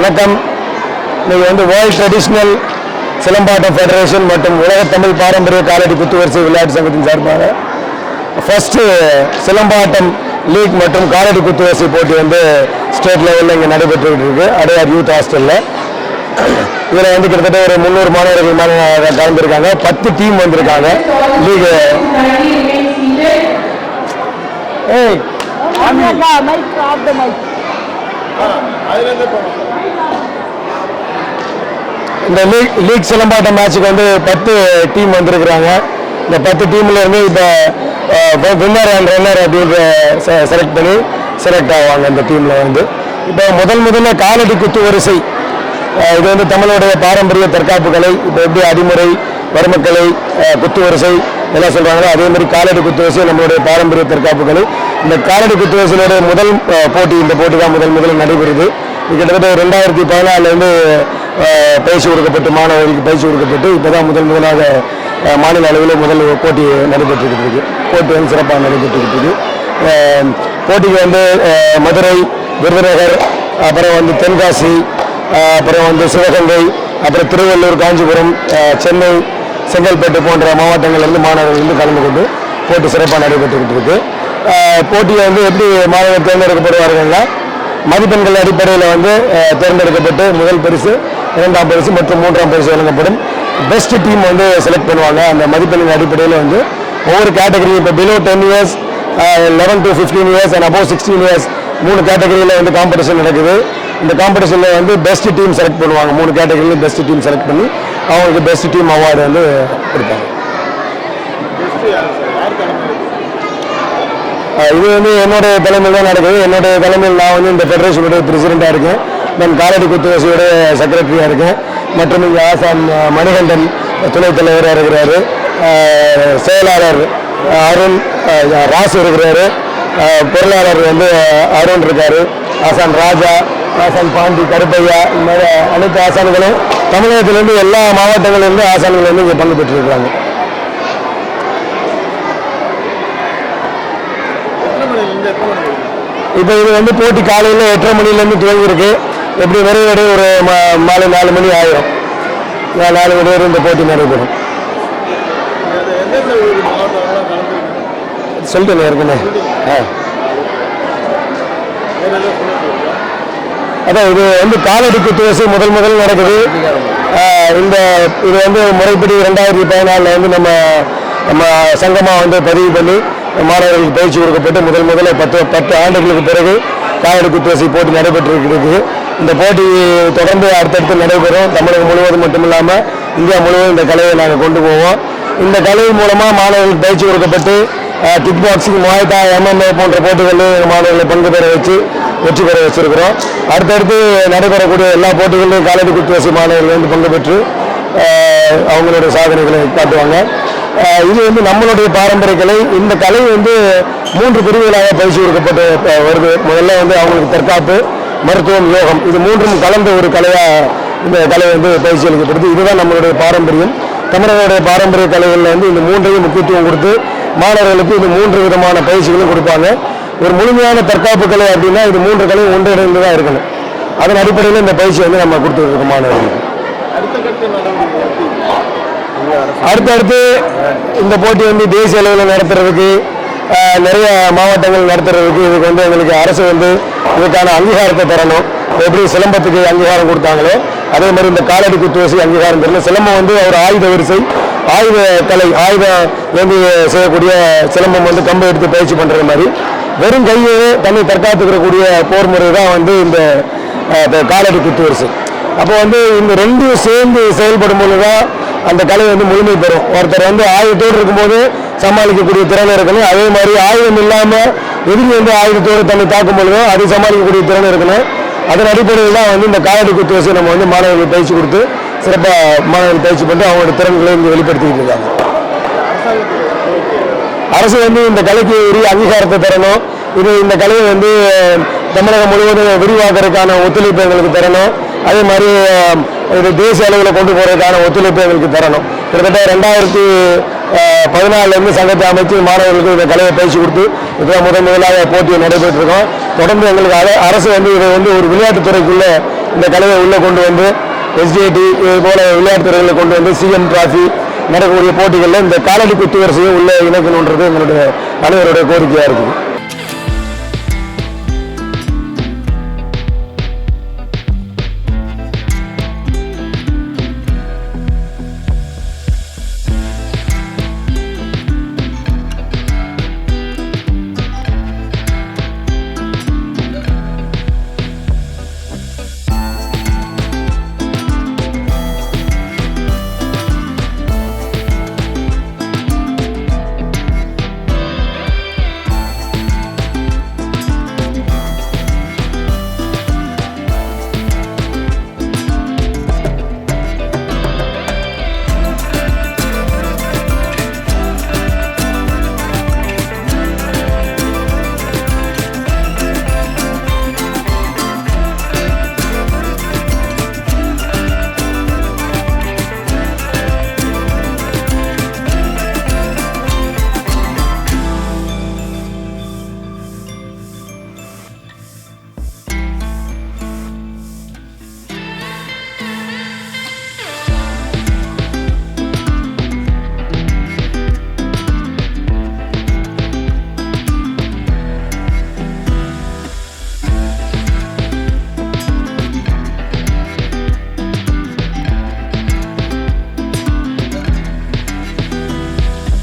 வணக்கம். இன்னைக்கு வந்து வேர்ல்ட் ட்ரெடிஷ்னல் சிலம்பாட்டம் ஃபெடரேஷன் மற்றும் உலக தமிழ் பாரம்பரிய காலடி குத்துவரிசை விளையாட்டு சங்கத்தின் சார்பாக ஃபர்ஸ்ட் சிலம்பாட்டம் லீக் மற்றும் காலடி குத்துவரிசை போட்டி வந்து ஸ்டேட் லெவலில் இங்கே நடைபெற்றுக்கிட்டு இருக்கு அடையார் யூத் ஹாஸ்டலில். இதில் வந்து கிட்டத்தட்ட ஒரு 300 மாணவர்கள் கலந்துருக்காங்க. 10 டீம் வந்திருக்காங்க. லீக் இந்த லீக் சிலம்பாட்டம் மேட்சுக்கு வந்து 10 டீம் வந்திருக்கிறாங்க. இந்த 10 டீம்ல இருந்து இப்போ வின்னர் அண்ட் ரன்னர் அப்படின்னு செலக்ட் ஆவாங்க. இந்த டீம்ல வந்து இப்போ முதல்ல காலடி குத்து வரிசை, இது வந்து தமிழோடைய பாரம்பரிய தற்காப்பு கலை. இப்போ எப்படி அடிமுறை, வர்மக்கலை, குத்து வரிசை எல்லாம் சொல்றாங்களோ அதே மாதிரி காலடி குத்து வரிசை நம்மளுடைய பாரம்பரிய தற்காப்பு கலை. இந்த காலடி குத்து வரிசையோட முதல் போட்டி, இந்த போட்டி தான் முதல் நடைபெறுது. இது கிட்டத்தட்ட 2014 பயிற்சி கொடுக்கப்பட்டு மாணவர்களுக்கு பயிற்சி கொடுக்கப்பட்டு இப்போ தான் முதலாக மாநில அளவில் முதல் போட்டி நடைபெற்றுக்கிட்டு இருக்கு. போட்டி வந்து சிறப்பாக நடைபெற்றுக்கிட்டு இருக்கு. போட்டிக்கு வந்து மதுரை, விருதுநகர், அப்புறம் வந்து தென்காசி, அப்புறம் வந்து சிவகங்கை, அப்புறம் திருவள்ளூர், காஞ்சிபுரம், சென்னை, செங்கல்பட்டு போன்ற மாவட்டங்கள்லேருந்து மாணவர்கள் வந்து கலந்து கொண்டு போட்டி சிறப்பாக நடைபெற்றுக்கிட்டு இருக்கு. போட்டியை வந்து எப்படி மாணவர்கள் தேர்ந்தெடுக்கப்படுவார்கள்னா மதிப்பெண்கள் அடிப்படையில் வந்து தேர்ந்தெடுக்கப்பட்டு முதல் பரிசு, 2ஆம் பரிசு மற்றும் 3ஆம் பரிசு வழங்கப்படும். பெஸ்ட் டீம் வந்து செலக்ட் பண்ணுவாங்க. அந்த மதிப்பெண்கள் அடிப்படையில் வந்து ஒவ்வொரு கேட்டகரி, இப்போ below 10 years, 11 to 15 years and above 16 years 3 கேட்டகரியில் வந்து காம்படிஷன் நடக்குது. இந்த காம்படிஷனில் வந்து பெஸ்ட் டீம் செலக்ட் பண்ணுவாங்க. 3 கேட்டகரியிலும் பெஸ்ட் டீம் செலக்ட் பண்ணி அவங்களுக்கு பெஸ்ட் டீம் அவார்டு வந்து கொடுப்பாங்க. இது வந்து என்னுடைய தலைமையில் தான் நடக்குது. என்னுடைய தலைமையில் நான் வந்து இந்த ஃபெடரேஷனுடைய பிரசிடெண்ட்டாக இருக்கேன். நான் காலடி குத்துவரிசையுடைய செக்ரட்டரியாக இருக்கேன். மற்றும் இங்கே ஆசான் மணிகண்டன் துணைத் தலைவராக இருக்கிறாரு. செயலாளர் அருண் ராசு இருக்கிறாரு. பொருளாளர் வந்து அருண் இருக்காரு. ஆசான் ராஜா, ஆசான் பாண்டி, கருப்பையா, இந்த மாதிரி அனைத்து ஆசான்களும் தமிழகத்திலேருந்து எல்லா மாவட்டங்களிலிருந்து ஆசான்கள் வந்து இங்கே பங்கு பெற்றிருக்கிறாங்க. இப்போ இது வந்து போட்டி காலையில் 8:30 மணிலேருந்து துவங்கியிருக்கு. எப்படி நிறைவேறி ஒரு மாலை 4 மணி ஆயிரும். 4 மணி வரை இந்த போட்டி நடைபெறும். சொல்லிட்டு ஏற்கனவே அதான் இது வந்து காலடி குத்துவரிசை முதல் நடக்குது. இது வந்து முறைப்படி 2014 வந்து நம்ம சங்கமாக வந்து பதிவு பண்ணி மாணவர்களுக்கு பயிற்சி கொடுக்கப்பட்டு முதல்ல 10 ஆண்டுகளுக்கு பிறகு காலடி குத்துவரிசை போட்டி நடைபெற்றிருக்கிறது. இந்த போட்டி தொடர்ந்து அடுத்தடுத்து நடைபெறும். தமிழகம் முழுவதும் மட்டுமில்லாமல் இந்தியா முழுவதும் இந்த கலையை நாங்கள் கொண்டு போவோம். இந்த கலை மூலமாக மாணவர்களுக்கு பயிற்சி கொடுக்கப்பட்டு கிக் பாக்ஸிங், முவாய்தா, MMA போன்ற போட்டிகளில் மாணவர்களை பங்கு பெற வச்சு வெற்றி பெற வச்சிருக்கிறோம். அடுத்தடுத்து நடைபெறக்கூடிய எல்லா போட்டிகளிலும் காலடி குத்துவரிசை மாணவர்கள் வந்து பங்கு பெற்று அவங்களுடைய சாதனைகளை காட்டுவாங்க. இது வந்து நம்மளுடைய பாரம்பரிய கலை. இந்த கலை வந்து 3 பிரிவுகளாக பயிற்சி கொடுக்கப்பட்டு வருது. முதல்ல வந்து அவங்களுக்கு தற்காப்பு, மருத்துவம், யோகம், இது 3ம் கலந்த ஒரு கலையாக இந்த கலை வந்து பயிற்சி அளிக்கப்படுது. இதுதான் நம்மளுடைய பாரம்பரியம். தமிழர்களுடைய பாரம்பரிய கலைகளில் வந்து இந்த 3ஐயும் முக்கியத்துவம் கொடுத்து மாணவர்களுக்கு இது 3 விதமான பயிற்சிகளும் கொடுப்பாங்க. ஒரு முழுமையான தற்காப்பு கலை அப்படின்னா இது 3 கலையும் ஒன்றிணைந்து தான் இருக்கணும். அதன் அடிப்படையில் இந்த பயிற்சி வந்து நம்ம கொடுத்துட்டு இருக்கோம் மாணவர்களுக்கு. அடுத்தடுத்து இந்த போட்டி வந்து தேசிய அளவில் நடத்துறதுக்கு, நிறைய மாவட்டங்கள் நடத்துறதுக்கு இதுக்கு வந்து எங்களுக்கு அரசு வந்து இதுக்கான அங்கீகாரத்தை தரணும். எப்படி சிலம்பத்துக்கு அங்கீகாரம் கொடுத்தாங்களோ அதே மாதிரி இந்த காலடி குத்துவரிசை அங்கீகாரம் தரணும். சிலம்பம் வந்து ஒரு ஆயுத வரிசை, ஆயுத கலை, ஆயுதம் வந்து செய்யக்கூடிய சிலம்பம் வந்து கம்பை எடுத்து பயிற்சி பண்ணுற மாதிரி வெறும் கையை தன்னை தற்காத்துக்கிறக்கூடிய போர் முறை தான் வந்து இந்த காலடி குத்துவரிசை. அப்போ வந்து இந்த 2 சேர்ந்து செயல்படும் போது தான் அந்த கலை வந்து முழுமை பெறும். ஒருத்தர் வந்து ஆயுதத்தோடு இருக்கும்போது சமாளிக்கக்கூடிய திறன் இருக்கணும். அதே மாதிரி ஆயுதம் இல்லாமல் எதிரி வந்து ஆயுதத்தோடு தன்னை தாக்கும் பொழுதோ அதை சமாளிக்கக்கூடிய திறன் இருக்கணும். அதன் அடிப்படையில் தான் வந்து இந்த காலடி குத்துவரிசை நம்ம வந்து மாணவர்களுக்கு பயிற்சி கொடுத்து சிறப்பாக மாணவர்கள் பயிற்சி பண்ணிட்டு அவங்களோட திறன்களை இங்கே வெளிப்படுத்திக்கிட்டு இருக்காங்க. அரசு வந்து இந்த கலைக்கு உரிய அங்கீகாரத்தை தரணும். இந்த கலையை வந்து தமிழகம் முழுவதும் விரிவாக்குறதுக்கான ஒத்துழைப்பு எங்களுக்கு தரணும். அதே மாதிரி இது தேசிய அளவில் கொண்டு போகிறதுக்கான ஒத்துழைப்பு எங்களுக்கு தரணும். கிட்டத்தட்ட 2014 சங்கத்தை அமைச்சு மாணவர்களுக்கு இந்த கலையை பயிற்சி கொடுத்து இப்போ முதலாக போட்டியை நடைபெற்றிருக்கோம். தொடர்ந்து எங்களுக்கு அரசு வந்து இதை வந்து ஒரு விளையாட்டுத்துறைக்குள்ளே இந்த கலையை உள்ளே கொண்டு வந்து எஸ்டிஐடி இது போல விளையாட்டு துறைகளை கொண்டு வந்து சிஎம் டிராஃபி நடக்கக்கூடிய போட்டிகளில் இந்த காலடி குத்து வரிசையை உள்ளே இணைக்கணுன்றது எங்களுடைய அனைவருடைய கோரிக்கையாக இருக்குது.